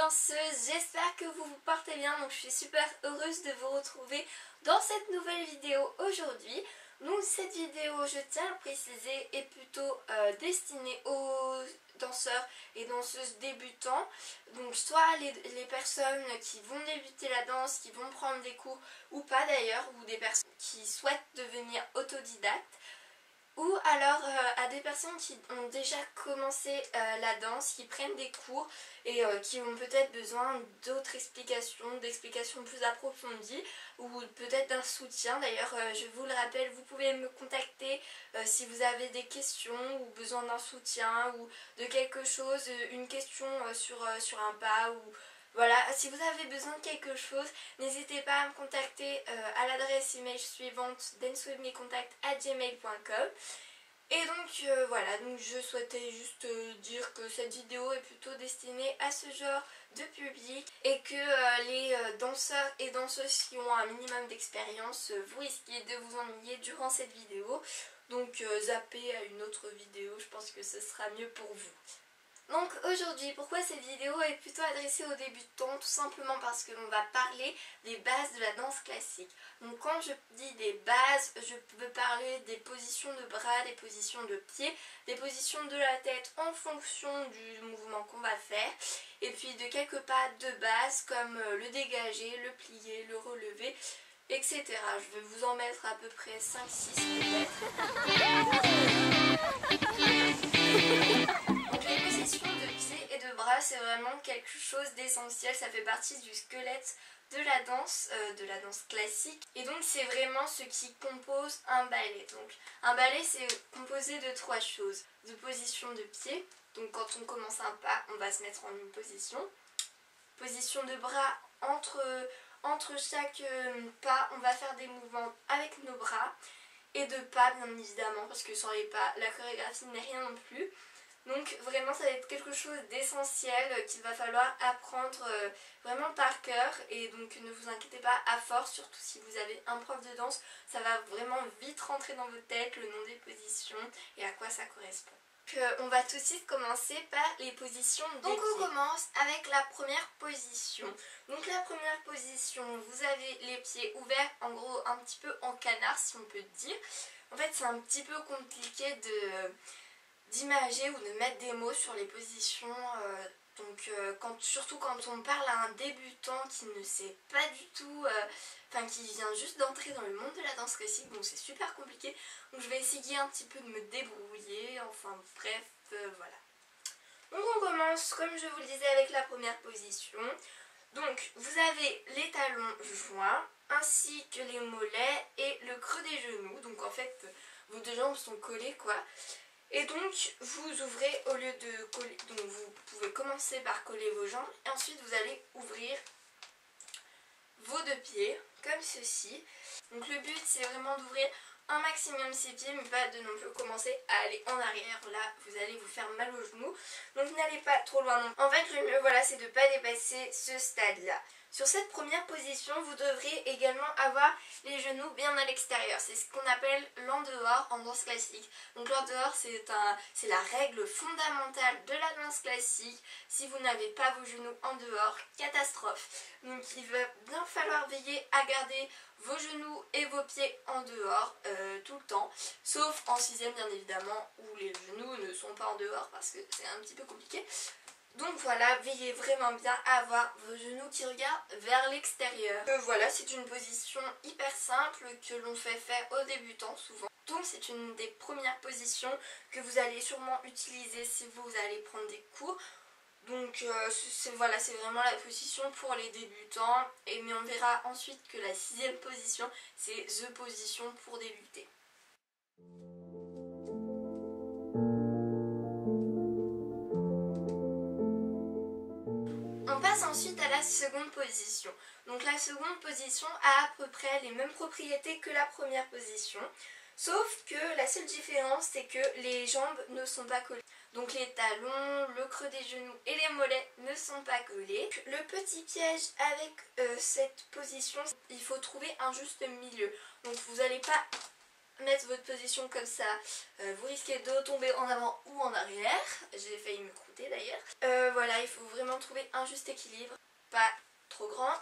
danseuses, j'espère que vous vous portez bien. Donc je suis super heureuse de vous retrouver dans cette nouvelle vidéo aujourd'hui. Donc cette vidéo, je tiens à le préciser, est plutôt destinée aux danseurs et danseuses débutants. Donc soit les personnes qui vont débuter la danse, qui vont prendre des cours ou pas d'ailleurs, ou des personnes qui souhaitent devenir autodidactes. Ou alors à des personnes qui ont déjà commencé la danse, qui prennent des cours et qui ont peut-être besoin d'autres explications, d'explications plus approfondies ou peut-être d'un soutien. D'ailleurs, je vous le rappelle, vous pouvez me contacter si vous avez des questions ou besoin d'un soutien ou de quelque chose, une question sur un pas ou... Voilà, si vous avez besoin de quelque chose, n'hésitez pas à me contacter à l'adresse email suivante dancewithmecontact@gmail.com. Et donc voilà, donc je souhaitais juste dire que cette vidéo est plutôt destinée à ce genre de public et que les danseurs et danseuses qui ont un minimum d'expérience, vous risquez de vous ennuyer durant cette vidéo. Donc zappez à une autre vidéo, je pense que ce sera mieux pour vous. Donc aujourd'hui, pourquoi cette vidéo est plutôt adressée aux débutants? Tout simplement parce que l'on va parler des bases de la danse classique. Donc quand je dis des bases, je peux parler des positions de bras, des positions de pieds, des positions de la tête en fonction du mouvement qu'on va faire. Et puis de quelques pas de base comme le dégagé, le plié, le relevé, etc. Je vais vous en mettre à peu près 5-6 peut-être. C'est vraiment quelque chose d'essentiel, ça fait partie du squelette de la danse classique, et donc c'est vraiment ce qui compose un ballet. Donc un ballet, c'est composé de 3 choses: de position de pied, donc quand on commence un pas on va se mettre en une position de bras, entre chaque pas on va faire des mouvements avec nos bras, et de pas bien évidemment, parce que sans les pas la chorégraphie n'est rien non plus. Donc vraiment ça va être quelque chose d'essentiel qu'il va falloir apprendre vraiment par cœur, et donc ne vous inquiétez pas, à force, surtout si vous avez un prof de danse, ça va vraiment vite rentrer dans votre tête le nom des positions et à quoi ça correspond. Donc, on va tout de suite commencer par les positions des pieds. Donc on commence avec la première position. Donc la première position, vous avez les pieds ouverts, en gros un petit peu en canard si on peut dire. En fait c'est un petit peu compliqué d'imager ou de mettre des mots sur les positions, surtout quand on parle à un débutant qui ne sait pas du tout, qui vient juste d'entrer dans le monde de la danse classique, donc c'est super compliqué. Donc je vais essayer un petit peu de me débrouiller, enfin bref, voilà. Donc on commence, comme je vous le disais, avec la première position. Donc vous avez les talons joints, ainsi que les mollets et le creux des genoux, donc en fait vos deux jambes sont collées quoi. Et donc vous ouvrez au lieu de coller, donc vous pouvez commencer par coller vos jambes et ensuite vous allez ouvrir vos deux pieds comme ceci. Donc le but c'est vraiment d'ouvrir un maximum ses pieds, mais pas de non plus commencer à aller en arrière, là vous allez vous faire mal aux genoux. Donc n'allez pas trop loin non. En fait le mieux voilà c'est de ne pas dépasser ce stade là. Sur cette première position, vous devrez également avoir les genoux bien à l'extérieur. C'est ce qu'on appelle l'en-dehors en danse classique. Donc l'en-dehors, c'est la règle fondamentale de la danse classique. Si vous n'avez pas vos genoux en dehors, catastrophe. Donc il va bien falloir veiller à garder vos genoux et vos pieds en dehors tout le temps. Sauf en 6ème bien évidemment, où les genoux ne sont pas en dehors parce que c'est un petit peu compliqué. Donc voilà, veillez vraiment bien à avoir vos genoux qui regardent vers l'extérieur. Voilà, c'est une position hyper simple que l'on fait faire aux débutants souvent. Donc c'est une des premières positions que vous allez sûrement utiliser si vous allez prendre des cours. Donc voilà, c'est vraiment la position pour les débutants. Mais on verra ensuite que la 6ème position, c'est the position pour débuter. On passe ensuite à la seconde position. Donc la seconde position a à peu près les mêmes propriétés que la première position, sauf que la seule différence c'est que les jambes ne sont pas collées. Donc les talons, le creux des genoux et les mollets ne sont pas collés. Le petit piège avec cette position, il faut trouver un juste milieu. Donc vous n'allez pas mettre votre position comme ça, vous risquez de tomber en avant ou en arrière. J'ai failli me croûter d'ailleurs. Voilà, il faut vraiment trouver un juste équilibre. Pas trop grand,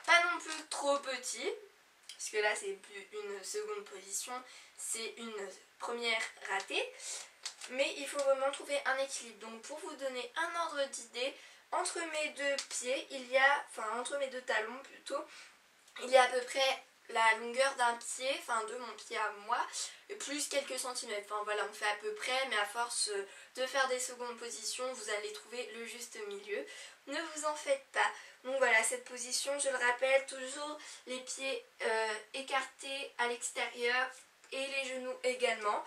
pas non plus trop petit, parce que là c'est plus une seconde position, c'est une première ratée. Mais il faut vraiment trouver un équilibre. Donc pour vous donner un ordre d'idée, entre mes deux pieds, entre mes deux talons plutôt, il y a à peu près la longueur d'un pied, enfin de mon pied à moi, et plus quelques centimètres. Enfin voilà, on fait à peu près, mais à force de faire des secondes positions, vous allez trouver le juste milieu. Ne vous en faites pas. Donc voilà, cette position, je le rappelle, toujours les pieds écartés à l'extérieur et les genoux également.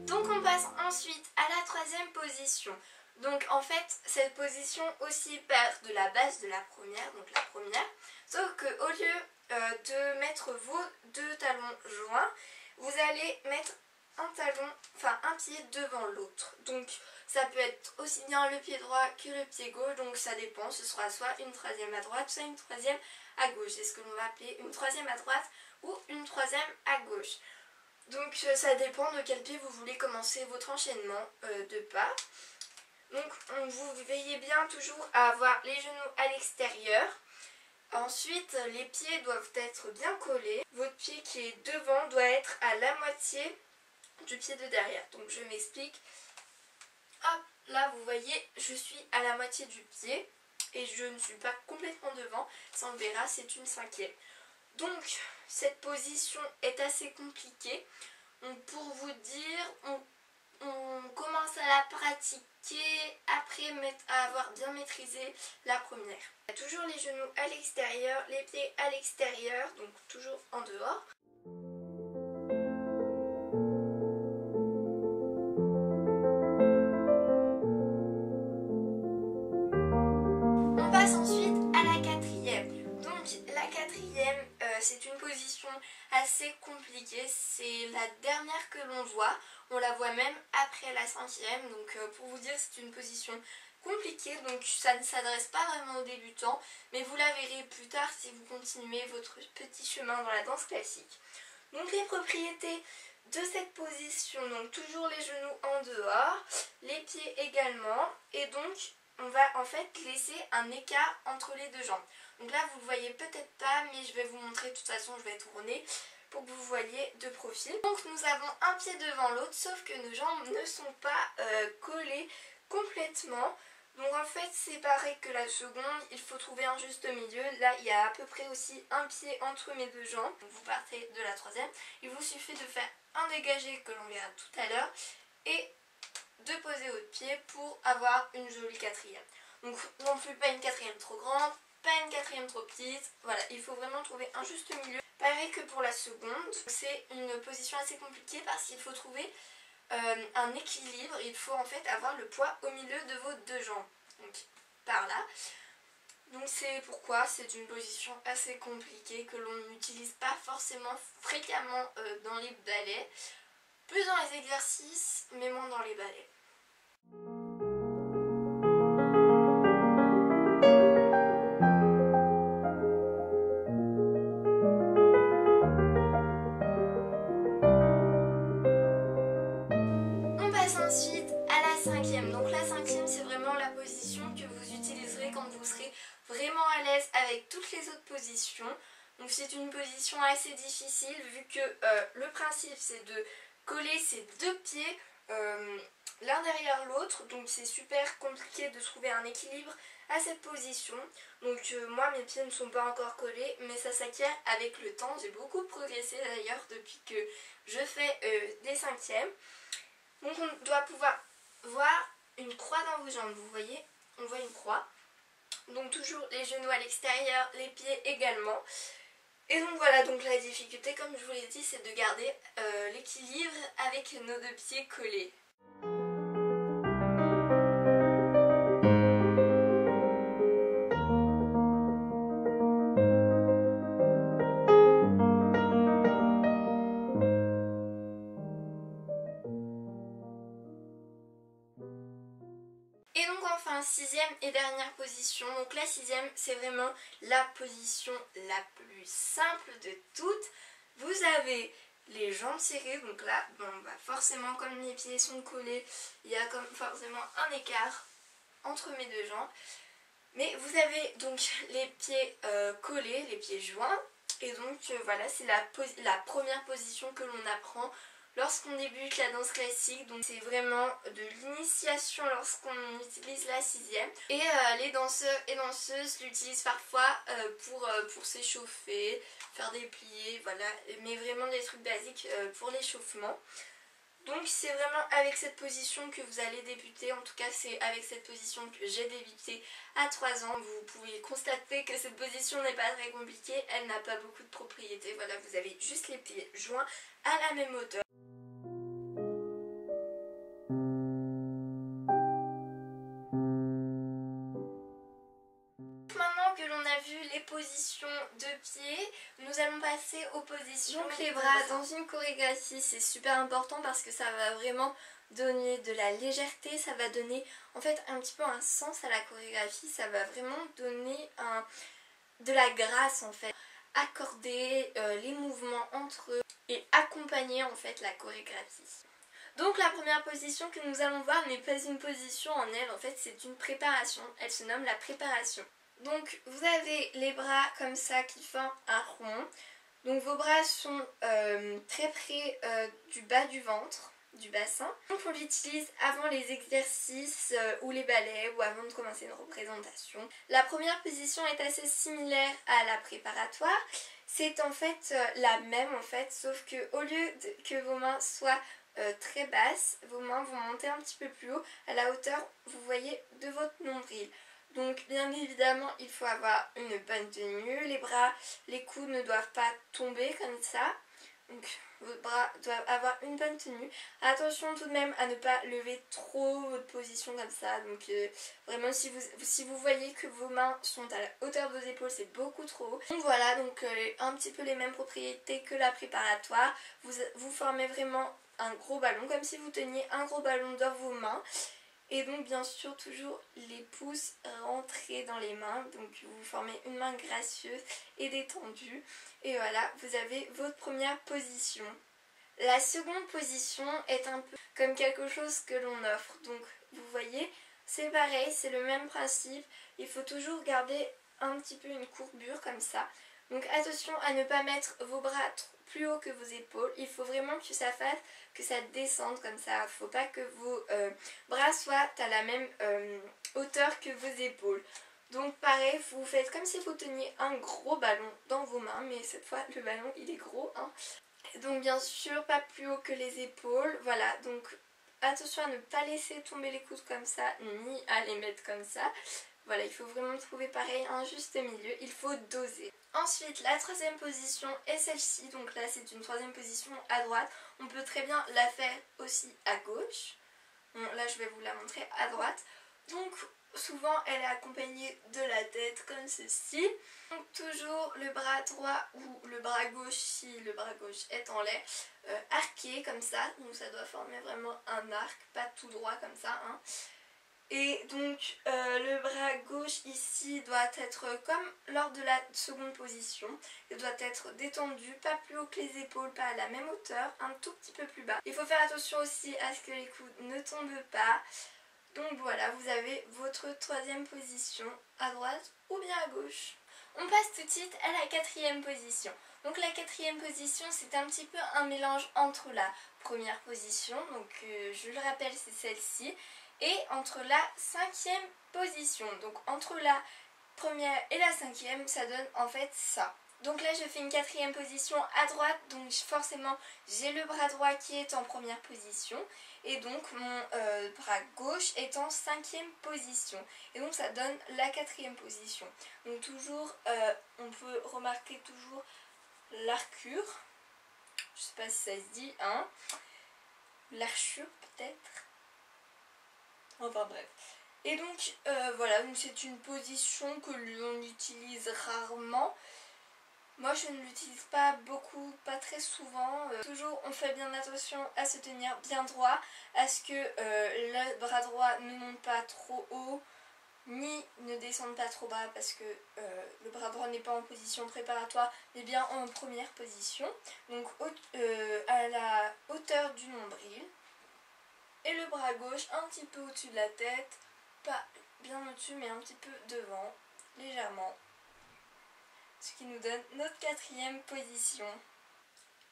Donc on passe ensuite à la troisième position. Donc en fait cette position aussi part de la base de la première, donc la première, sauf qu'au lieu de mettre vos deux talons joints, vous allez mettre un pied devant l'autre. Donc ça peut être aussi bien le pied droit que le pied gauche, donc ça dépend, ce sera soit une troisième à droite, soit une troisième à gauche. C'est ce que l'on va appeler une troisième à droite ou une troisième à gauche. Donc ça dépend de quel pied vous voulez commencer votre enchaînement de pas. Donc vous veillez bien toujours à avoir les genoux à l'extérieur. Ensuite les pieds doivent être bien collés. Votre pied qui est devant doit être à la moitié du pied de derrière. Donc je m'explique. Hop, là vous voyez, je suis à la moitié du pied et je ne suis pas complètement devant. Ça on le verra, c'est une cinquième. Donc cette position est assez compliquée. Donc, pour vous dire, on commence à la pratiquer après avoir bien maîtrisé la première. Il y a toujours les genoux à l'extérieur, les pieds à l'extérieur, donc toujours en dehors. On passe ensuite à la quatrième. Donc la quatrième, c'est une position assez compliquée, c'est la dernière que l'on voit, on la voit même après la cinquième, donc pour vous dire c'est une position compliquée, donc ça ne s'adresse pas vraiment aux débutants, mais vous la verrez plus tard si vous continuez votre petit chemin dans la danse classique. Donc les propriétés de cette position, donc toujours les genoux en dehors, les pieds également, et donc on va en fait laisser un écart entre les deux jambes. Donc là vous le voyez peut-être pas, mais je vais vous montrer, de toute façon je vais tourner pour que vous voyez de profil. Donc nous avons un pied devant l'autre, sauf que nos jambes ne sont pas collées complètement. Donc en fait c'est pareil que la seconde, il faut trouver un juste milieu. Là il y a à peu près aussi un pied entre mes deux jambes. Donc vous partez de la troisième, il vous suffit de faire un dégagé que l'on verra tout à l'heure et de poser votre pied pour avoir une jolie quatrième. Donc non plus pas une quatrième trop grande, pas une quatrième trop petite. Voilà, il faut vraiment trouver un juste milieu. Pareil que pour la seconde, c'est une position assez compliquée parce qu'il faut trouver un équilibre. Il faut en fait avoir le poids au milieu de vos deux jambes. Donc par là. Donc c'est pourquoi c'est une position assez compliquée que l'on n'utilise pas forcément fréquemment dans les ballets. Plus dans les exercices, mais moins dans les ballets. On passe ensuite à la cinquième. Donc la cinquième, c'est vraiment la position que vous utiliserez quand vous serez vraiment à l'aise avec toutes les autres positions. Donc c'est une position assez difficile vu que le principe c'est de coller ces deux pieds l'un derrière l'autre, donc c'est super compliqué de trouver un équilibre à cette position. Donc moi mes pieds ne sont pas encore collés, mais ça s'acquiert avec le temps. J'ai beaucoup progressé d'ailleurs depuis que je fais des cinquièmes. Donc on doit pouvoir voir une croix dans vos jambes, vous voyez, on voit une croix. Donc toujours les genoux à l'extérieur, les pieds également. Et donc voilà, donc la difficulté, comme je vous l'ai dit, c'est de garder l'équilibre avec nos deux pieds collés. Et donc enfin, sixième et dernière position. Donc la sixième, c'est vraiment la position la plus simple de toutes. Vous avez les jambes serrées, donc là, bon, bah forcément comme mes pieds sont collés, il y a comme forcément un écart entre mes deux jambes. Mais vous avez donc les pieds collés, les pieds joints. Et donc voilà, c'est la première position que l'on apprend lorsqu'on débute la danse classique. Donc c'est vraiment de l'initiation lorsqu'on utilise la sixième. Et les danseurs et danseuses l'utilisent parfois pour s'échauffer, faire des pliés, voilà. Mais vraiment des trucs basiques pour l'échauffement. Donc c'est vraiment avec cette position que vous allez débuter, en tout cas c'est avec cette position que j'ai débuté à 3 ans. Vous pouvez constater que cette position n'est pas très compliquée, elle n'a pas beaucoup de propriétés. Voilà, vous avez juste les pieds joints à la même hauteur. Maintenant que l'on a vu les positions de pied, nous allons passer aux positions. Donc les bras dans une chorégraphie, c'est super important parce que ça va vraiment donner de la légèreté, ça va donner en fait un petit peu un sens à la chorégraphie, ça va vraiment donner de la grâce en fait, accorder les mouvements entre eux et accompagner en fait la chorégraphie. Donc la première position que nous allons voir n'est pas une position en elle, en fait c'est une préparation, elle se nomme la préparation. Donc vous avez les bras comme ça qui forment un rond, donc vos bras sont très près du bas du ventre, du bassin. Donc on l'utilise avant les exercices ou les ballets ou avant de commencer une représentation. La première position est assez similaire à la préparatoire. C'est en fait la même en fait, sauf que au lieu que vos mains soient très basses, vos mains vont monter un petit peu plus haut à la hauteur, vous voyez, de votre nombril. Donc bien évidemment il faut avoir une bonne tenue, les bras, les coudes ne doivent pas tomber comme ça. Donc vos bras doivent avoir une bonne tenue. Attention tout de même à ne pas lever trop votre position comme ça. Donc vraiment si vous voyez que vos mains sont à la hauteur de vos épaules, c'est beaucoup trop haut. Donc voilà, donc un petit peu les mêmes propriétés que la préparatoire. Vous formez vraiment un gros ballon, comme si vous teniez un gros ballon dans vos mains. Et donc bien sûr toujours les pouces rentrés dans les mains, donc vous formez une main gracieuse et détendue. Et voilà, vous avez votre première position. La seconde position est un peu comme quelque chose que l'on offre. Donc vous voyez, c'est pareil, c'est le même principe. Il faut toujours garder un petit peu une courbure comme ça. Donc attention à ne pas mettre vos bras plus haut que vos épaules. Il faut vraiment que ça fasse, que ça descende comme ça. Il ne faut pas que vos bras soient à la même hauteur que vos épaules. Donc pareil, vous faites comme si vous teniez un gros ballon dans vos mains, mais cette fois le ballon il est gros, hein. Donc bien sûr pas plus haut que les épaules. Voilà, donc attention à ne pas laisser tomber les coudes comme ça, ni à les mettre comme ça. Voilà, il faut vraiment trouver pareil un juste milieu, il faut doser. Ensuite, la troisième position est celle-ci, donc là c'est une troisième position à droite. On peut très bien la faire aussi à gauche. Bon, là je vais vous la montrer à droite. Donc souvent elle est accompagnée de la tête comme ceci. Donc toujours le bras droit ou le bras gauche si le bras gauche est en l'air, arqué comme ça. Donc ça doit former vraiment un arc, pas tout droit comme ça, hein. Et donc le bras gauche ici doit être comme lors de la seconde position. Il doit être détendu, pas plus haut que les épaules, pas à la même hauteur, un tout petit peu plus bas. Il faut faire attention aussi à ce que les coudes ne tombent pas. Donc voilà, vous avez votre troisième position à droite ou bien à gauche. On passe tout de suite à la quatrième position. Donc la quatrième position, c'est un petit peu un mélange entre la première position, donc je le rappelle c'est celle-ci, et entre la cinquième position. Donc entre la première et la cinquième, ça donne en fait ça. Donc là je fais une quatrième position à droite, donc forcément j'ai le bras droit qui est en première position et donc mon bras gauche est en cinquième position. Et donc ça donne la quatrième position. Donc toujours, on peut remarquer toujours l'archure, je sais pas si ça se dit, hein, l'archure peut-être. Enfin bref. Et donc voilà, donc c'est une position que l'on utilise rarement. Moi je ne l'utilise pas beaucoup, pas très souvent. Toujours on fait bien attention à se tenir bien droit, à ce que le bras droit ne monte pas trop haut, ni ne descende pas trop bas, parce que le bras droit n'est pas en position préparatoire, mais bien en première position. Donc à la hauteur du nombril. Et le bras gauche un petit peu au-dessus de la tête, pas bien au-dessus mais un petit peu devant, légèrement. Ce qui nous donne notre 4e position.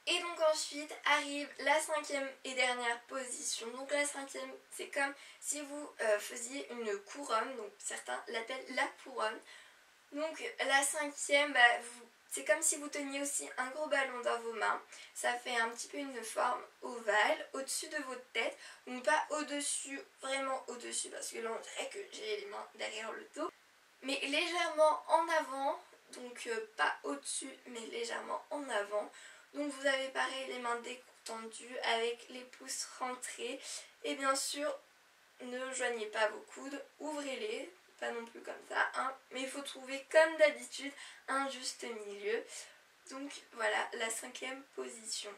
Et donc ensuite arrive la 5e et dernière position. Donc la 5e, c'est comme si vous faisiez une couronne, donc certains l'appellent la couronne. Donc la 5e, c'est comme si vous teniez aussi un gros ballon dans vos mains. Ça fait un petit peu une forme ovale au-dessus de votre tête. Donc pas au-dessus, vraiment au-dessus, parce que là on dirait que j'ai les mains derrière le dos. Mais légèrement en avant, donc pas au-dessus, mais légèrement en avant. Donc vous avez pareil les mains détendues avec les pouces rentrés. Et bien sûr, ne joignez pas vos coudes, ouvrez-les. Pas non plus comme ça, hein, mais il faut trouver comme d'habitude un juste milieu. Donc voilà la 5e position.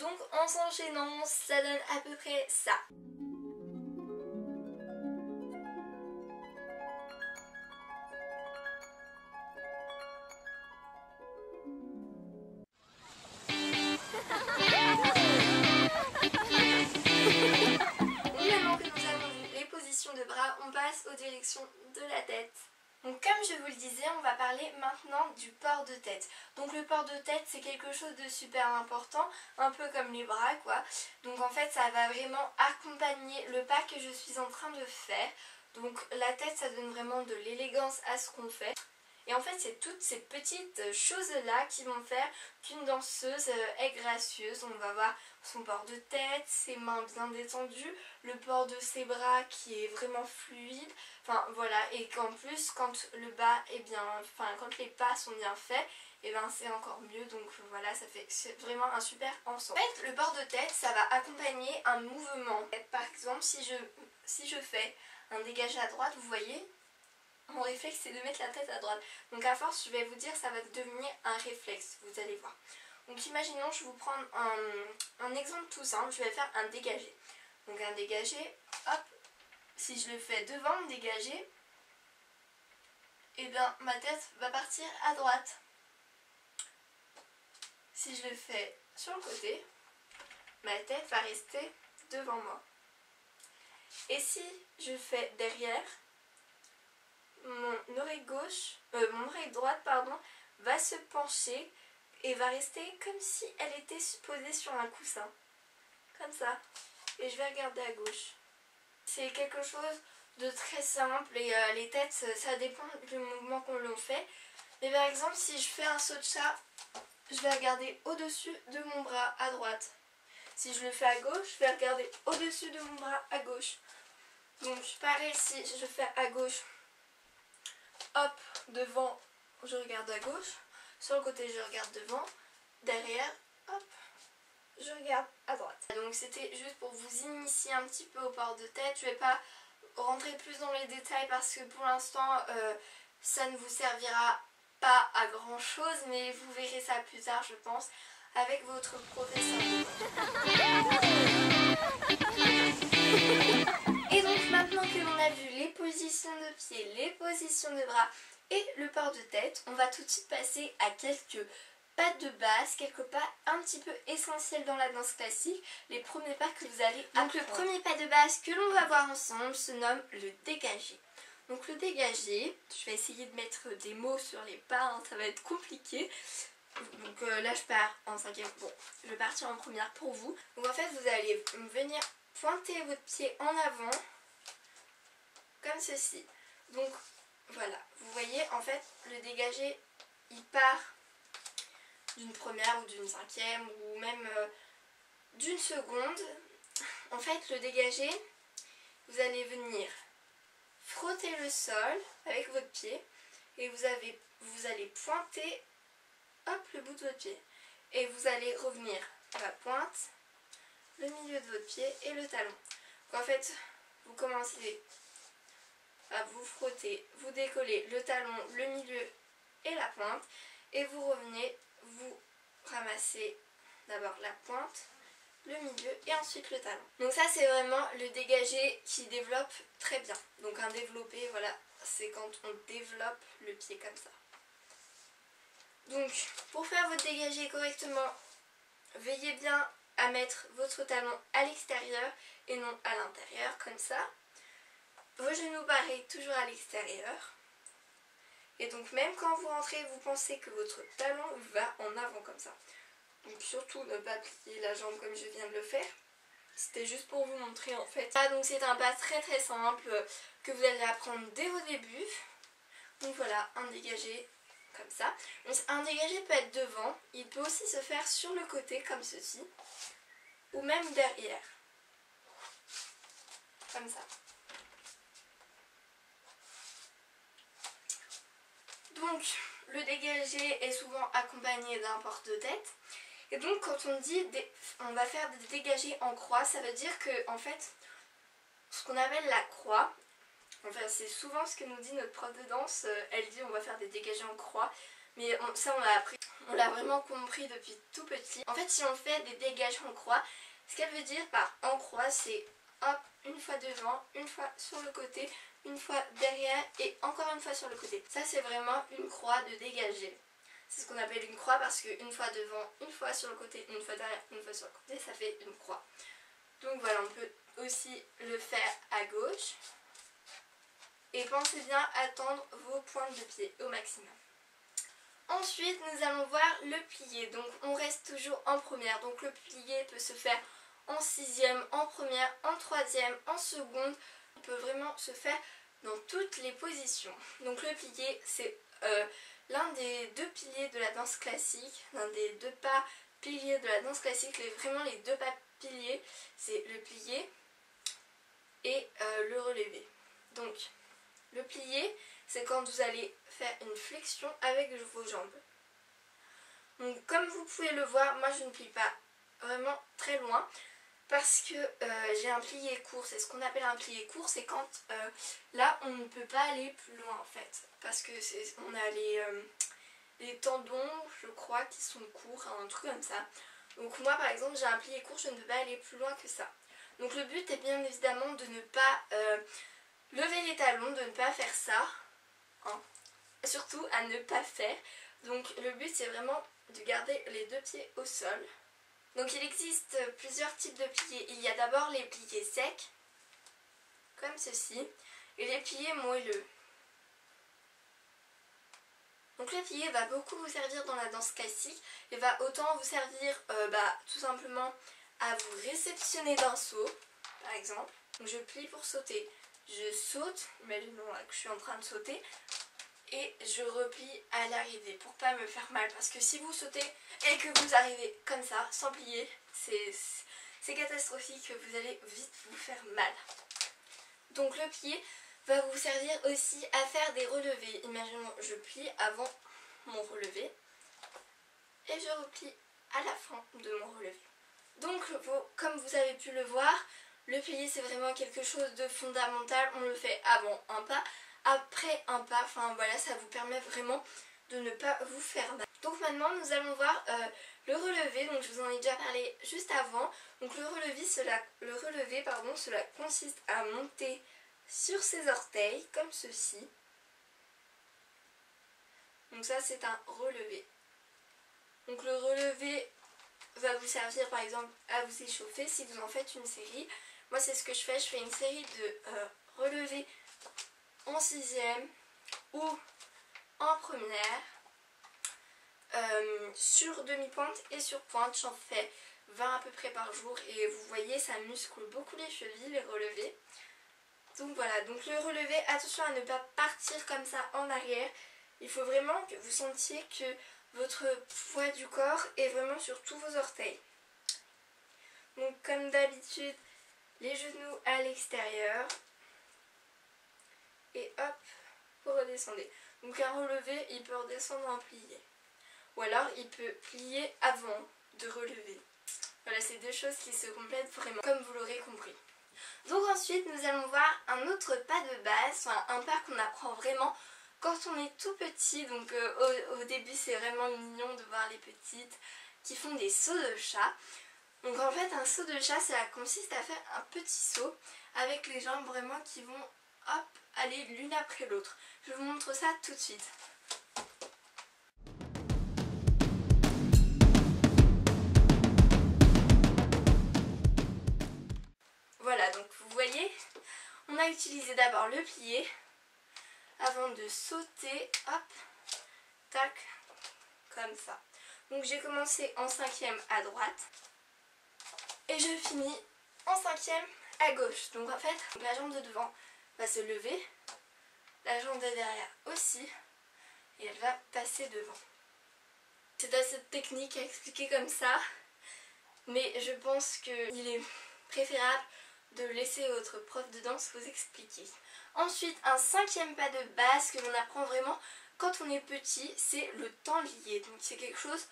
Donc en s'enchaînant, ça donne à peu près ça. Maintenant que nous avons vu les positions de bras, on passe aux directions de la tête. Donc comme je vous le disais, on va parler maintenant du port de tête. Donc le port de tête, c'est quelque chose de super important, un peu comme les bras quoi. Donc en fait ça va vraiment accompagner le pas que je suis en train de faire. Donc la tête, ça donne vraiment de l'élégance à ce qu'on fait. Et en fait c'est toutes ces petites choses là qui vont faire qu'une danseuse est gracieuse. On va voir son port de tête, ses mains bien détendues, le port de ses bras qui est vraiment fluide. Enfin voilà, et qu'en plus quand le bas est bien, quand les pas sont bien faits, et ben c'est encore mieux. Donc voilà, ça fait vraiment un super ensemble. En fait le port de tête, ça va accompagner un mouvement. Par exemple si je fais un dégagé à droite, vous voyez, mon réflexe c'est de mettre la tête à droite. Donc à force je vais vous dire ça va devenir un réflexe, vous allez voir. Donc imaginons, je vous prends un exemple tout simple, je vais faire un dégagé. Donc un dégagé, hop, si je le fais devant le dégagé, et bien ma tête va partir à droite. Si je le fais sur le côté, ma tête va rester devant moi. Et si je fais derrière, mon oreille droite va se pencher et va rester comme si elle était posée sur un coussin. Comme ça. Et je vais regarder à gauche. C'est quelque chose de très simple et les têtes, ça dépend du mouvement qu'on l'on fait. Mais par exemple, si je fais un saut de chat, je vais regarder au-dessus de mon bras à droite. Si je le fais à gauche, je vais regarder au-dessus de mon bras à gauche. Donc pareil, si je fais à gauche, hop, devant, je regarde à gauche. Sur le côté, je regarde devant. Derrière, hop, je regarde à droite. Donc c'était juste pour vous initier un petit peu au port de tête. Je ne vais pas rentrer plus dans les détails parce que pour l'instant, ça ne vous servira pas à grand chose. Mais vous verrez ça plus tard, je pense, avec votre professeur. Et donc maintenant que l'on a vu les positions de pied, les positions de bras et le port de tête, on va tout de suite passer à quelques pas de base, quelques pas un petit peu essentiels dans la danse classique, les premiers pas que vous allez apprendre. Donc le premier pas de base que l'on va voir ensemble se nomme le dégagé. Donc le dégagé, je vais essayer de mettre des mots sur les pas, hein, ça va être compliqué. Donc là je pars en 5e, bon je vais partir en première pour vous. Donc en fait vous allez venir pointer votre pied en avant comme ceci. Donc voilà, vous voyez en fait le dégagé il part d'une première ou d'une 5e ou même d'une seconde. En fait le dégagé, vous allez venir frotter le sol avec votre pied et vous allez pointer, hop, le bout de votre pied et vous allez revenir à la pointe, le milieu de votre pied et le talon. Donc en fait vous commencez à vous frotter, vous décollez le talon, le milieu et la pointe et vous revenez, vous ramassez d'abord la pointe, le milieu et ensuite le talon. Donc ça c'est vraiment le dégagé qui développe très bien. Donc un développé, voilà, c'est quand on développe le pied comme ça. Donc pour faire votre dégagé correctement, veillez bien à mettre votre talon à l'extérieur et non à l'intérieur comme ça. Vos genoux pareil, toujours à l'extérieur. Et donc même quand vous rentrez, vous pensez que votre talon va en avant comme ça. Donc surtout ne pas plier la jambe comme je viens de le faire. C'était juste pour vous montrer en fait. Ah, donc c'est un pas très simple que vous allez apprendre dès vos débuts. Donc voilà, un dégagé comme ça. Donc, un dégagé peut être devant, il peut aussi se faire sur le côté comme ceci. Ou même derrière. Comme ça. Donc le dégagé est souvent accompagné d'un porte-tête. Et donc quand on dit on va faire des dégagés en croix, ça veut dire que en fait ce qu'on appelle la croix, enfin c'est souvent ce que nous dit notre prof de danse, elle dit on va faire des dégagés en croix, mais ça on l'a appris, on l'a vraiment compris depuis tout petit. En fait si on fait des dégages en croix, ce qu'elle veut dire par en croix c'est hop, une fois devant, une fois sur le côté, une fois derrière et encore une fois sur le côté. Ça c'est vraiment une croix de dégagé. C'est ce qu'on appelle une croix parce qu'une fois devant, une fois sur le côté, une fois derrière, une fois sur le côté, ça fait une croix. Donc voilà, on peut aussi le faire à gauche. Et pensez bien à tendre vos pointes de pied au maximum. Ensuite, nous allons voir le plié. Donc on reste toujours en première. Donc le plié peut se faire en sixième, en première, en troisième, en seconde. On peut vraiment se faire dans toutes les positions. Donc le plié, c'est l'un des deux piliers de la danse classique, l'un des deux pas piliers de la danse classique, vraiment les deux pas piliers, c'est le plié et le relevé. Donc le plié, c'est quand vous allez faire une flexion avec vos jambes. Donc comme vous pouvez le voir, moi je ne plie pas vraiment très loin parce que j'ai un plié court. C'est ce qu'on appelle un plié court, c'est quand là on ne peut pas aller plus loin en fait, parce que on a les tendons, je crois, qui sont courts, un truc comme ça. Donc moi par exemple j'ai un plié court, je ne peux pas aller plus loin que ça. Donc le but est bien évidemment de ne pas lever les talons, de ne pas faire ça, hein. Surtout à ne pas faire. Donc le but c'est vraiment de garder les deux pieds au sol. Donc il existe plusieurs types de pliés. Il y a d'abord les pliés secs, comme ceci, et les pliés moelleux. Donc le plié va beaucoup vous servir dans la danse classique et va autant vous servir tout simplement à vous réceptionner d'un saut, par exemple. Donc je plie pour sauter, je saute, imaginons là que je suis en train de sauter, et je replie à l'arrivée pour pas me faire mal, parce que si vous sautez et que vous arrivez comme ça sans plier, c'est catastrophique, vous allez vite vous faire mal. Donc le plié va vous servir aussi à faire des relevés. Imaginons je plie avant mon relevé et je replie à la fin de mon relevé. Donc comme vous avez pu le voir, le plié c'est vraiment quelque chose de fondamental. On le fait avant un pas, après un pas, enfin voilà, ça vous permet vraiment de ne pas vous faire mal. Donc maintenant nous allons voir le relevé. Donc je vous en ai déjà parlé juste avant. Donc le relevé cela consiste à monter sur ses orteils comme ceci. Donc ça c'est un relevé. Donc le relevé va vous servir par exemple à vous échauffer si vous en faites une série. Moi c'est ce que je fais une série de relevés en sixième ou en première, sur demi-pointe et sur pointe. J'en fais 20 à peu près par jour et vous voyez ça muscle beaucoup les chevilles, les relevés. Donc voilà, donc le relevé, attention à ne pas partir comme ça en arrière. Il faut vraiment que vous sentiez que votre poids du corps est vraiment sur tous vos orteils. Donc comme d'habitude, les genoux à l'extérieur. Et hop, vous redescendez. Donc un relevé, il peut redescendre en plié. Ou alors il peut plier avant de relever. Voilà, c'est deux choses qui se complètent vraiment, comme vous l'aurez compris. Donc ensuite nous allons voir un autre pas de base, enfin un pas qu'on apprend vraiment quand on est tout petit, donc au début c'est vraiment mignon de voir les petites qui font des sauts de chat. Donc en fait un saut de chat ça consiste à faire un petit saut avec les jambes vraiment qui vont hop aller l'une après l'autre. Je vous montre ça tout de suite. Voilà, donc vous voyez, on a utilisé d'abord le plié avant de sauter, hop, tac, comme ça. Donc j'ai commencé en 5e à droite et je finis en 5e à gauche. Donc en fait, la jambe de devant va se lever, la jambe de derrière aussi, et elle va passer devant. C'est assez technique à expliquer comme ça, mais je pense qu'il est préférable de laisser votre prof de danse vous expliquer. Ensuite, un 5e pas de base que l'on apprend vraiment quand on est petit, c'est le tenlier. Donc c'est quelque chose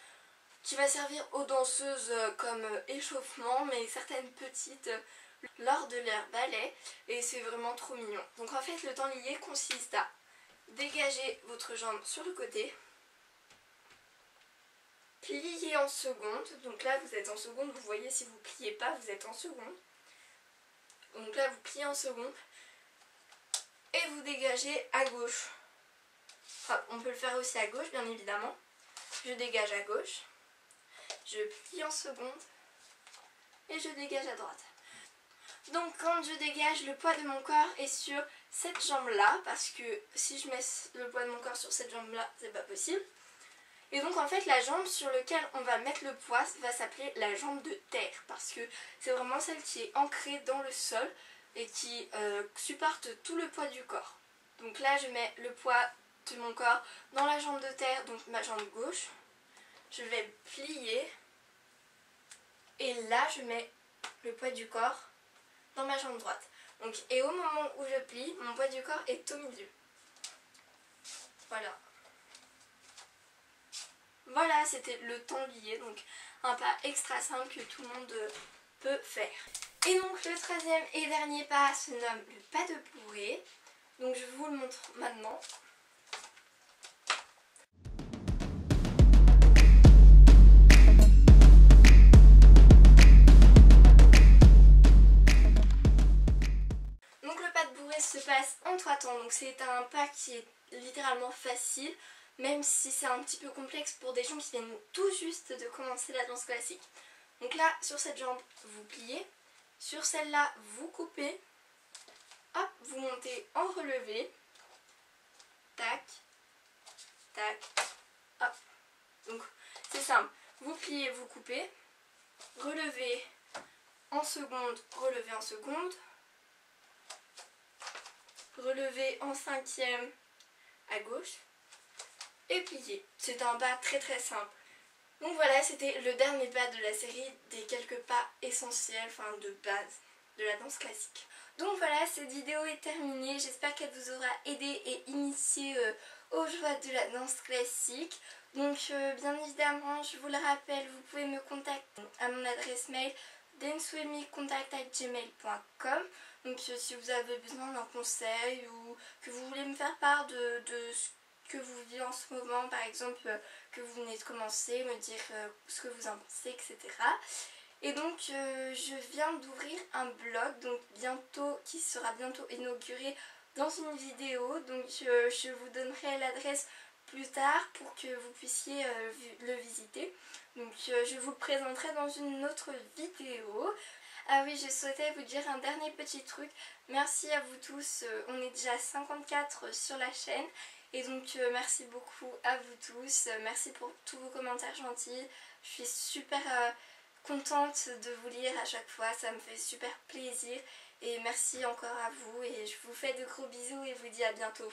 qui va servir aux danseuses comme échauffement, mais certaines petites lors de leur ballet, et c'est vraiment trop mignon. Donc en fait le tenlier consiste à dégager votre jambe sur le côté, plier en seconde, donc là vous êtes en seconde, vous voyez si vous pliez pas vous êtes en seconde, donc là vous pliez en seconde et vous dégagez à gauche. Enfin, on peut le faire aussi à gauche bien évidemment. Je dégage à gauche, je plie en seconde et je dégage à droite. Donc quand je dégage, le poids de mon corps est sur cette jambe là, parce que si je mets le poids de mon corps sur cette jambe là, c'est pas possible. Et donc en fait la jambe sur laquelle on va mettre le poids va s'appeler la jambe de terre, parce que c'est vraiment celle qui est ancrée dans le sol et qui supporte tout le poids du corps. Donc là je mets le poids de mon corps dans la jambe de terre, donc ma jambe gauche. Je vais plier et là je mets le poids du corps dans ma jambe droite. Donc, et au moment où je plie, mon poids du corps est au milieu. Voilà. Voilà, c'était le tenlier, donc un pas extra simple que tout le monde peut faire. Et donc le 13e et dernier pas se nomme le pas de bourrée. Donc je vous le montre maintenant. Donc le pas de bourrée se passe en 3 temps, donc c'est un pas qui est littéralement facile, même si c'est un petit peu complexe pour des gens qui viennent tout juste de commencer la danse classique. Donc là, sur cette jambe, vous pliez, sur celle-là, vous coupez, hop, vous montez en relevé, tac, tac, hop. Donc c'est simple, vous pliez, vous coupez, relevez en seconde, relevez en seconde, relevez en 5e à gauche et plier. C'est un pas très très simple. Donc voilà, c'était le dernier pas de la série des quelques pas essentiels, enfin de base de la danse classique. Donc voilà, cette vidéo est terminée, j'espère qu'elle vous aura aidé et initié aux joies de la danse classique. Donc bien évidemment, je vous le rappelle, vous pouvez me contacter à mon adresse mail dancewithme@gmail.com. Donc si vous avez besoin d'un conseil ou que vous voulez me faire part de ce que vous vivez en ce moment, par exemple que vous venez de commencer, me dire ce que vous en pensez, etc. Et donc je viens d'ouvrir un blog donc qui sera bientôt inauguré dans une vidéo. Donc je vous donnerai l'adresse plus tard pour que vous puissiez le visiter. Donc je vous le présenterai dans une autre vidéo. Ah oui, je souhaitais vous dire un dernier petit truc. Merci à vous tous, on est déjà 54 sur la chaîne. Et donc merci beaucoup à vous tous, merci pour tous vos commentaires gentils. Je suis super contente de vous lire à chaque fois, ça me fait super plaisir. Et merci encore à vous et je vous fais de gros bisous et vous dis à bientôt.